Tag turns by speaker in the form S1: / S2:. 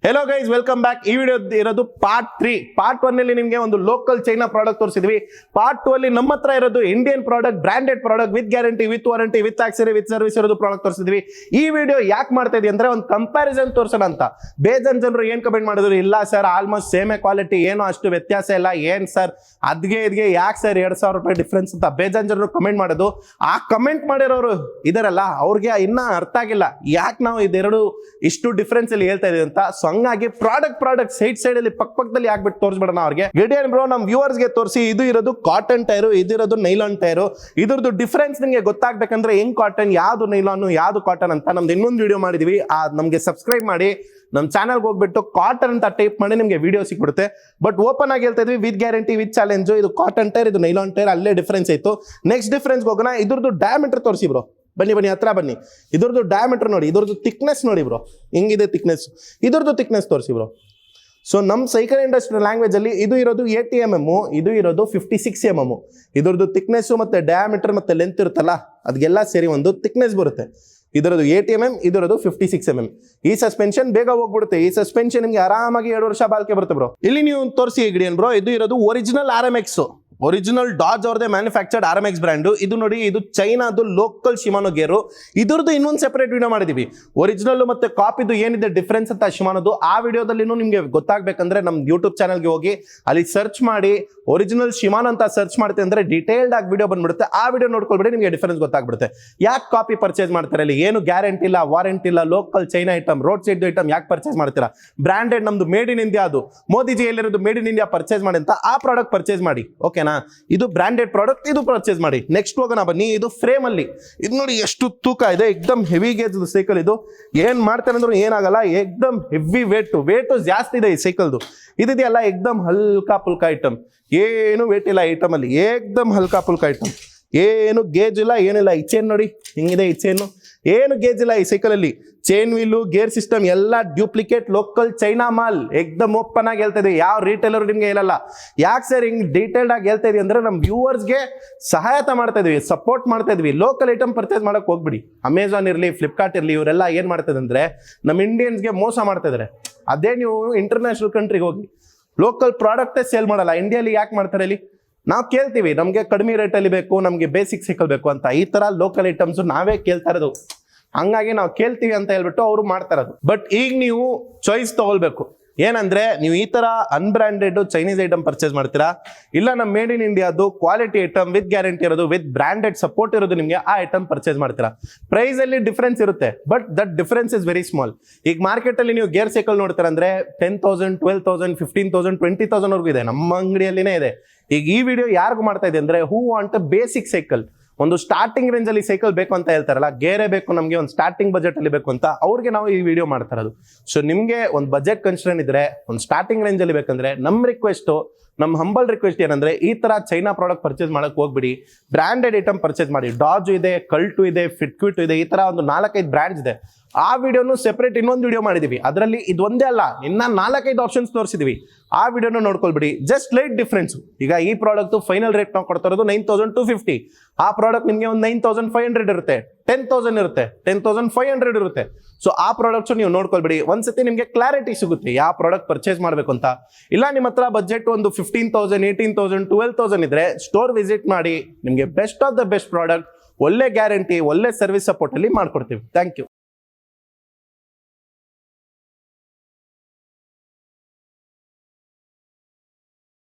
S1: Hello guys, welcome back. ಈ video ಇರೋದು part 3. Part 1 ಅಲ್ಲಿ ನಿಮಗೆ ಒಂದು ಲೋಕಲ್ ಚೈನಾ ಪ್ರಾಡಕ್ಟ್ ತೋರಿಸಿದ್ವಿ. ಪಾರ್ಟ್ 2 ಅಲ್ಲಿ ನಮ್ಮ ಹತ್ರ ಇರೋದು Indian product, branded product with guarantee, with warranty, with ಆಕ್ಸರಿ, with service ಇರೋದು ಪ್ರಾಡಕ್ಟ್ ತೋರಿಸಿದ್ವಿ. ಈ ವಿಡಿಯೋ ಯಾಕೆ ಮಾಡ್ತಾ ಇದೀವಿ ಅಂದ್ರೆ ಒಂದು ಕಂಪ್ಯಾರಿಸನ್ ತೋರ್ಸೋಣ ಅಂತ. ಬೇಜನ್ ಜನರು ಏನ್ ಕಮೆಂಟ್ ಮಾಡಿದ್ರು, ಇಲ್ಲ ಸರ್ ಆಲ್ಮೋಸ್ಟ್ ಸೇಮೇ ಕ್ವಾಲಿಟಿ, ಏನು ಅಷ್ಟು ವ್ಯತ್ಯಾಸ ಇಲ್ಲ, ಏನ್ ಸರ್ ಅದ್ಗೆ ಇದ್ಗೆ ಯಾಕೆ ಸರ್ 2,000 ರೂಪಾಯಿ ಡಿಫ್ರೆನ್ಸ್ ಅಂತ ಬೇಜನ್ ಜನರು ಕಮೆಂಟ್ ಮಾಡೋದು. ಆ ಕಮೆಂಟ್ ಮಾಡಿರೋರು ಇದರಲ್ಲ, ಅವ್ರಿಗೆ ಇನ್ನ ಅರ್ಥ ಆಗಿಲ್ಲ ಯಾಕೆ ನಾವು ಇದೆರಡು ಇಷ್ಟು ಡಿಫ್ರೆನ್ಸ್ ಅಲ್ಲಿ ಹೇಳ್ತಾ ಇದೀವಿ ಅಂತ. ಸೊ ಹಂಗಾಗಿ ಪ್ರಾಡಕ್ಟ್ ಸೈಡ್ ಅಲ್ಲಿ ಪಕ್ಕದಲ್ಲಿ ಆಗ್ಬಿಟ್ಟು ತೋರಿಸ್ಬಿಡೋಣ ಅವ್ರಿಗೆ. ಗಿಡಿಯನ್ ಬ್ರೋ ನಮ್ಮ ವ್ಯೂವರ್ಸ್ ಗೆ ತೋರಿಸಿ, ಇದು ಇರೋದು ಕಾಟನ್ ಟೈರು, ಇದಿರೋದು ನೈಲಾನ್ ಟೈರು. ಇದ್ರದ್ದು ಡಿಫ್ರೆನ್ಸ್ ನಿಮಗೆ ಗೊತ್ತಾಗ್ಬೇಕಂದ್ರೆ ಹೆಂಗ್ ಕಾಟನ್, ಯಾವ್ದು ನೈಲಾನ್, ಯಾವ್ದು ಕಾಟನ್ ಅಂತ ನಮ್ದು ಇನ್ನೊಂದು ವಿಡಿಯೋ ಮಾಡಿದೀವಿ. ನಮ್ಗೆ ಸಬ್ಸ್ಕ್ರೈಬ್ ಮಾಡಿ ನಮ್ಮ ಚಾನಲ್ಗೆ ಹೋಗ್ಬಿಟ್ಟು ಕಾಟನ್ ಅಂತ ಟೈಪ್ ಮಾಡಿ ನಿಮಗೆ ವಿಡಿಯೋ ಸಿಕ್ಬಿಡುತ್ತೆ. ಬಟ್ ಓಪನ್ ಆಗಿ ಹೇಳ್ತಾ ಇದ್ವಿ, ವಿತ್ ಗ್ಯಾರಂಟಿ, ವಿತ್ ಚಾಲೆಂಜ್. ಇದು ಕಾಟನ್ ಟೈರ್, ಇದು ನೈಲಾನ್ ಟೈರ್, ಅಲ್ಲೇ ಡಿಫ್ರೆನ್ಸ್ ಆಯ್ತು. ನೆಕ್ಸ್ಟ್ ಡಿಫ್ರೆನ್ಸ್ ಹೋಗೋಣ. ಇದ್ರದ್ದು ಡಯಾಮೀಟರ್ ತೋರಿಸಿ ಬ್ರೋ, ಬನ್ನಿ ಹತ್ರ ಬನ್ನಿ. ಇದ್ರದ್ದು ಡಯಾಮೀಟರ್ ನೋಡಿ, ಇದ್ರದ್ದು ಥಿಕ್ನೆಸ್ ನೋಡಿ ಬ್ರೋ, ಹಿಂಗಿದೆ ಥಿಕ್ನೆಸ್. ಇದ್ರದ್ದು ಥಿಕ್ನೆಸ್ ತೋರಿಸಿ ಬ್ರೋ. ಸೊ ನಮ್ಮ ಸೈಕಲ್ ಇಂಡಸ್ಟ್ರಿ ಲ್ಯಾಂಗ್ವೇಜ್ ಅಲ್ಲಿ ಇದು ಇರೋದು 80 mm, ಇದು ಇರೋದು 56 mm. ಇದ್ರದ್ದು ಥಿಕ್ನೆಸ್ ಮತ್ತೆ ಡಯಾಮೀಟರ್ ಮತ್ತೆ ಲೆಂತ್ ಇರುತ್ತಲ್ಲ, ಅದೆಲ್ಲ ಸೇರಿ ಒಂದು ಥಿಕ್ನೆಸ್ ಬರುತ್ತೆ. ಇದರದು 80 mm, ಇದರದು 56 mm. ಈ ಸಸ್ಪೆನ್ಷನ್ ಬೇಗ ಹೋಗ್ಬಿಡುತ್ತೆ. ಈ ಸಸ್ಪೆನ್ಷನ್ ನಿಮ್ಗೆ ಆರಾಮಾಗಿ 2 ವರ್ಷ ಬಾಳ್ಕೆ ಬರುತ್ತೆ ಬ್ರೋ. ಇಲ್ಲಿ ನೀವು ತೋರಿಸಿ ಗಿಡಿಯನ್ ಬ್ರೋ, ಇದು ಇರೋದು ಒರಿಜಿನಲ್ RMX, ಒರಿಜಿನಲ್ ಡಾಜ್ ಅವ್ರದೇ ಮ್ಯಾನುಫ್ಯಾಕ್ಚರ್ಡ್ RMX ಬ್ರ್ಯಾಂಡು. ಇದು ನೋಡಿ, ಇದು ಚೈನಾದು ಲೋಕಲ್ ಶಿಮಾನೋ ಗೇರು. ಇದ್ರದ್ದು ಇನ್ನೊಂದು ಸೆಪರೇಟ್ ವಿಡಿಯೋ ಮಾಡಿದೀವಿ. ಒರಿಜಿನಲ್ ಮತ್ತೆ ಕಾಪಿದು ಏನಿದೆ ಡಿಫ್ರೆನ್ಸ್ ಅಂತ ಶಿಮಾನೋದು, ಆ ವಿಡಿಯೋದಲ್ಲಿ ನಿಮ್ಗೆ ಗೊತ್ತಾಗಬೇಕಂದ್ರೆ ನಮ್ಮ ಯೂಟ್ಯೂಬ್ ಚಾನಲ್ಗೆ ಹೋಗಿ ಅಲ್ಲಿ ಸರ್ಚ್ ಮಾಡಿ, ಒರಿಜಿನಲ್ ಶಿಮಾನೋ ಅಂತ ಸರ್ಚ್ ಮಾಡ್ತೀವಿ ಅಂದ್ರೆ ಡೀಟೇಲ್ಡ್ ಆಗಿ ವಿಡಿಯೋ ಬಂದ್ಬಿಡುತ್ತೆ. ಆ ವಿಡಿಯೋ ನೋಡ್ಕೊಳ್ಬಿಡಿ, ನಿಮಗೆ ಡಿಫರೆನ್ಸ್ ಗೊತ್ತಾಗ್ಬಿಡುತ್ತೆ. ಯಾಕೆ ಕಾಪಿ ಪರ್ಚೇಸ್ ಮಾಡ್ತಾರೆ, ಅಲ್ಲಿ ಏನು ಗ್ಯಾರಂಟಿ ಇಲ್ಲ, ವಾರಂಟಿ ಇಲ್ಲ, local China item, road side item ಯಾಕೆ ಪರ್ಚೇಸ್ ಮಾಡ್ತೀರಾ? ಬ್ರಾಂಡೆಡ್ ನಮ್ದು ಮೇಡ್ ಇನ್ ಇಂಡಿಯಾ, ಅದು ಮೋದಿಜಿ ಎಲ್ಲಿರೋದು ಮೇಡ್ ಇನ್ ಇಂಡಿಯಾ ಪರ್ಚೇಸ್ ಮಾಡಿ ಅಂತ ಆ ಪ್ರಾಡಕ್ಟ್ ಪರ್ಚೇಸ್ ಮಾಡಿ. ಓಕೆನಾ? ಇದು ಬ್ರಾಂಡೆಡ್ ಪ್ರಾಡಕ್ಟ್, ಇದು ಪರ್ಚೇಸ್ ಮಾಡಿ. ನೆಕ್ಸ್ಟ್ ಹೋಗೋಣ ಬನ್ನಿ. ಇದು ಫ್ರೇಮ್ ಅಲ್ಲಿ, ಇದು ನೋಡಿ ಎಷ್ಟು ತೂಕ ಇದೆ, ಎಕ್ದಮ್ ಹೆವಿ ಗೇಜ್ ಸೈಕಲ್. ಇದು ಏನ್ ಮಾಡ್ತಾರೆ ಅಂದ್ರೂ ಏನಾಗಲ್ಲ, ಎಕ್ದಮ್ ಹೆವಿ ವೇಟ್ ಜಾಸ್ತಿ ಇದೆ ಈ ಸೈಕಲ್ದು. ಇದೆಯಲ್ಲ ಎಕ್ದಮ್ ಹಲ್ಕಾ ಪುಲ್ಕಾ ಐಟಮ್, ಏನು ವೇಟ್ ಇಲ್ಲ ಐಟಮ್ ಅಲ್ಲಿ, ಏಕ್ದಮ್ ಹಲ್ಕಾ ಪುಲ್ಕಾ ಐಟಮ್, ಏನು ಗೇಜ್ ಇಲ್ಲ, ಏನಿಲ್ಲ. ಈ ಚೈನ್ ನೋಡಿ ಹಿಂಗಿದೆ, ಈ ಚೈನು ಏನು ಗೇಜ್ ಇಲ್ಲ ಈ ಸೈಕಲ್ ಅಲ್ಲಿ. ಚೈನ್ ವೀಲು, ಗೇರ್ ಸಿಸ್ಟಮ್ ಎಲ್ಲ ಡ್ಯೂಪ್ಲಿಕೇಟ್ ಲೋಕಲ್ ಚೈನಾ ಮಾಲ್. ಎಕ್ದಮ್ ಓಪನ್ ಆಗಿ ಹೇಳ್ತಾ ಇದೀವಿ, ಯಾವ ರೀಟೇಲರ್ ನಿಮ್ಗೆ ಹೇಳಲ್ಲ. ಯಾಕೆ ಸರ್ ಹಿಂಗ್ ಡೀಟೇಲ್ಡ್ ಆಗಿ ಹೇಳ್ತಾ ಇದೀವಿ ಅಂದ್ರೆ, ನಮ್ಮ ವ್ಯೂವರ್ಸ್ಗೆ ಸಹಾಯತ ಮಾಡ್ತಾ ಇದೀವಿ, ಸಪೋರ್ಟ್ ಮಾಡ್ತಾ ಇದೀವಿ. ಲೋಕಲ್ ಐಟಮ್ ಪರ್ಚೇಸ್ ಮಾಡಕ್ ಹೋಗ್ಬಿಡಿ. ಅಮೆಝಾನ್ ಇರಲಿ, ಫ್ಲಿಪ್ಕಾರ್ಟ್ ಇರಲಿ, ಇವರೆಲ್ಲ ಏನ್ ಮಾಡ್ತಾ ಅಂದ್ರೆ ನಮ್ಮ ಇಂಡಿಯನ್ಸ್ಗೆ ಮೋಸ ಮಾಡ್ತಾ ಇದಾರೆ. ಅದೇ ನೀವು ಇಂಟರ್ನ್ಯಾಷನಲ್ ಕಂಟ್ರಿಗೆ ಹೋಗಿ ಲೋಕಲ್ ಪ್ರಾಡಕ್ಟೇ ಸೇಲ್ ಮಾಡಲ್ಲ. ಇಂಡಿಯಾಲಿ ಯಾಕೆ ಮಾಡ್ತಾರೆ? ಇಲ್ಲಿ ನಾವು ಕೇಳ್ತೀವಿ, ನಮಗೆ ಕಡಿಮೆ ರೇಟಲ್ಲಿ ಬೇಕು, ನಮಗೆ ಬೇಸಿಕ್ ಸೈಕಲ್ ಬೇಕು ಅಂತ. ಈ ತರ ಲೋಕಲ್ ಐಟಮ್ಸ್ ನಾವೇ ಕೇಳ್ತಾ ಇರೋದು. ಹಂಗಾಗಿ ನಾವು ಕೇಳ್ತೀವಿ ಅಂತ ಹೇಳ್ಬಿಟ್ಟು ಅವರು ಮಾಡ್ತಾ ಇರೋದು. ಬಟ್ ಈಗ ನೀವು ಚಾಯ್ಸ್ ತಗೊಳ್ಬೇಕು. ಏನಂದ್ರೆ, ನೀವು ಈ ತರ ಅನ್ಬ್ರಾಂಡೆಡ್ ಚೈನೀಸ್ ಐಟಮ್ ಪರ್ಚೇಸ್ ಮಾಡ್ತೀರಾ, ಇಲ್ಲ ನಮ್ಮ ಮೇಡ್ ಇನ್ ಇಂಡಿಯಾದು ಕ್ವಾಲಿಟಿ ಐಟಮ್ ವಿತ್ ಗ್ಯಾರಂಟಿ ಇರೋದು, ವಿತ್ ಬ್ರಾಂಡೆಡ್ ಸಪೋರ್ಟ್ ಇರೋದು, ನಿಮಗೆ ಆ ಐಟಮ್ ಪರ್ಚೇಸ್ ಮಾಡ್ತೀರಾ. ಪ್ರೈಸ್ ಅಲ್ಲಿ ಡಿಫ್ರೆನ್ಸ್ ಇರುತ್ತೆ, but that difference is very small. ಈಗ ಮಾರ್ಕೆಟ್ ಅಲ್ಲಿ ನೀವು ಗೇರ್ ಸೈಕಲ್ ನೋಡ್ತೀರಾ ಅಂದ್ರೆ 10,000, 12,000, 15,000, 20,000 ವರ್ಗೂ ಇದೆ. ನಮ್ಮ ಅಂಗಡಿಯಲ್ಲಿನೇ ಇದೆ. ಈಗ ಈ ವಿಡಿಯೋ ಯಾರಿಗೂ ಮಾಡ್ತಾ ಇದೆ ಅಂದ್ರೆ, who want a basic cycle, ಒಂದು ಸ್ಟಾರ್ಟಿಂಗ್ ರೇಂಜ್ ಅಲ್ಲಿ ಸೈಕಲ್ ಬೇಕು ಅಂತ ಹೇಳ್ತಾರಲ್ಲ, ಗೇರೇ ಬೇಕು ನಮಗೆ, ಒಂದು ಸ್ಟಾರ್ಟಿಂಗ್ ಬಜೆಟ್ ಅಲ್ಲಿ ಬೇಕು ಅಂತ, ಅವ್ರಿಗೆ ನಾವು ಈ ವಿಡಿಯೋ ಮಾಡ್ತಾ ಇರೋದು. ಸೊ ನಿಮ್ಗೆ ಒಂದು ಬಜೆಟ್ ಕನ್ಸ್ಟ್ರೇನ್ ಇದ್ರೆ, ಒಂದು ಸ್ಟಾರ್ಟಿಂಗ್ ರೇಂಜ್ ಅಲ್ಲಿ ಬೇಕಂದ್ರೆ, ನಮ್ಮ ರಿಕ್ವೆಸ್ಟ್, ನಮ್ಮ ಹಂಬಲ್ ರಿಕ್ವೆಸ್ಟ್ ಏನಂದ್ರೆ, ಈ ತರ ಚೈನಾ ಪ್ರಾಡಕ್ಟ್ ಪರ್ಚೇಸ್ ಮಾಡಕ್ ಹೋಗ್ಬಿಡಿ, ಬ್ರಾಂಡೆಡ್ ಐಟಮ್ ಪರ್ಚೇಸ್ ಮಾಡಿ. ಡಾಜ್ ಇದೆ, ಕಲ್ಟು ಇದೆ, ಫಿಟ್ಕ್ವಿಟ್ ಇದೆ, ಈ ತರ ಒಂದು 4-5 ಬ್ರ್ಯಾಂಡ್ಸ್ ಇದೆ. ಆ ವಿಡಿಯೋನು ಸೆಪರೇಟ್ ಇನ್ನೊಂದು ವಿಡಿಯೋ ಮಾಡಿದೀವಿ. ಅದರಲ್ಲಿ ಇದೊಂದೇ ಅಲ್ಲ, ಇನ್ನ 4-5 ಆಪ್ಷನ್ಸ್ ತೋರಿಸಿದ್ವಿ. ಆ ವಿಡಿಯೋನ ನೋಡ್ಕೊಳ್ಬಿಡಿ. Just light difference. ಈಗ ಈ ಪ್ರಾಡಕ್ಟ್ ಫೈನಲ್ ರೇಟ್ ನಾವು ಕೊಡ್ತಾ ಇರೋದು 9,250. ಆ ಪ್ರಾಡಕ್ಟ್ ನಿಮಗೆ ಒಂದು 9,500 ಇರುತ್ತೆ, 10,000 ಇರುತ್ತೆ, 10,500 ಇರುತ್ತೆ. ಸೊ ಆ ಪ್ರಾಡಕ್ಟ್ಸ್ ನೀವು ನೋಡ್ಕೊಳ್ಬಿಡಿ. ಒಂದ್ಸತಿ ನಿಮಗೆ ಕ್ಲಾರಿಟಿ ಸಿಗುತ್ತೆ ಯಾವ ಪ್ರಾಡಕ್ಟ್ ಪರ್ಚೇಸ್ ಮಾಡಬೇಕು ಅಂತ. ಇಲ್ಲ ನಿಮ್ಮ ಹತ್ರ ಬಜೆಟ್ ಒಂದು 15,000, 18,000, 12,000 ಇದ್ರೆ ಸ್ಟೋರ್ ವಿಸಿಟ್ ಮಾಡಿ. ನಿಮಗೆ best of the best product, ಒಳ್ಳೆ ಗ್ಯಾರಂಟಿ, ಒಳ್ಳೆ ಸರ್ವಿಸ್ ಸಪೋರ್ಟ್ ಅಲ್ಲಿ ಮಾಡ್ಕೊಡ್ತೀವಿ. Thank you.